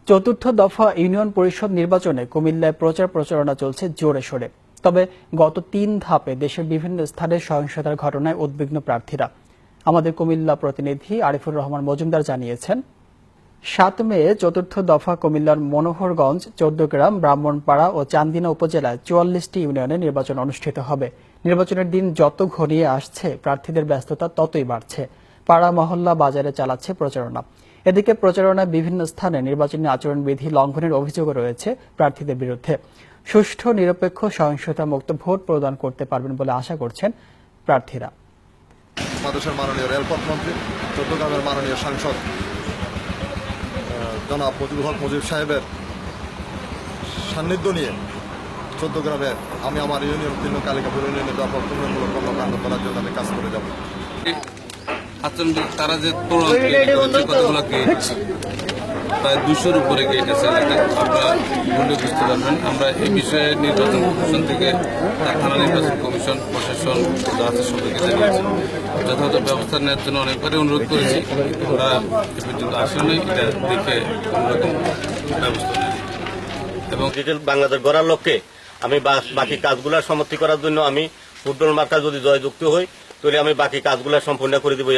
চতুর্থ দফা ইউনিয়ন পরিষদ নির্বাচনে কুমিল্লায় প্রচার প্রচারণা চলছে জোরে সোরে। তবে গত 3 ধাপে দেশের বিভিন্ন স্থানে সহিংসতার ঘটনায় উদ্বিগ্ন প্রার্থীরা। আমাদের কুমিল্লা প্রতিনিধি আরিফুর রহমান মজুমদার জানিয়েছেন, 7 মে চতুর্থ দফা কুমিল্লার মনোহরগঞ্জ, 14 গ্রাম, ব্রাহ্মণপাড়া ও চান্দিনা উপজেলায় 44টি ইউনিয়নে নির্বাচন অনুষ্ঠিত হবে। নির্বাচনের দিন যত ঘনিয়ে আসছে প্রার্থীদের ব্যস্ততা ততই বাড়ছে। পাড়া মহল্লা বাজারে চালাচ্ছে প্রচারণা। এদিকে প্রচারণায় বিভিন্ন স্থানে নির্বাচনী আচরণবিধি লঙ্ঘনের অভিযোগও রয়েছে প্রার্থীদের বিরুদ্ধে। সুষ্ঠু, নিরপেক্ষ, সহিংসতা মুক্ত ভোট প্রদান করতে পারবেন বলে আশা করছেন প্রার্থীরা। বাংলাদেশের মাননীয় রেলপথ মন্ত্রী, চট্টগ্রামের মাননীয় সাংসদ জনাব মুজিবুল হক মুজিব সাহেবের সান্নিধ্য নিয়ে চট্টগ্রামে আমি আমার ইউনিয়ন তিন কালিকাপুর ইউনিয়নে ব্যাপক উন্নয়নমূলক কর্মকাণ্ড করার জন্য আমি কাজ করে যাব। তারা যে কতগুলো গেট আছে, প্রায় 200-র উপরে গেট আছে এলাকায়, আপনারা বললে বুঝতে পারবেন। আমরা এই বিষয়ে নির্বাচন কমিশন থেকে থানা নির্বাচন কমিশন, প্রশাসন, আছে সবাইকে জানিয়েছি। যথাযথ ব্যবস্থা নেওয়ার জন্য অনেকবারই অনুরোধ করেছি, তারা এ পর্যন্ত আসেনি। এটা দেখে কোনোরকম ব্যবস্থা নেই। এবং ডিজিটাল বাংলাদেশ গড়ার লক্ষ্যে আমি বাকি কাজগুলোর সমাপ্তি করার জন্য আমি ফুটবল মার্কা যদি জয়যুক্ত হই তাহলে আমি বাকি কাজগুলো সম্পূর্ণ করে দিব।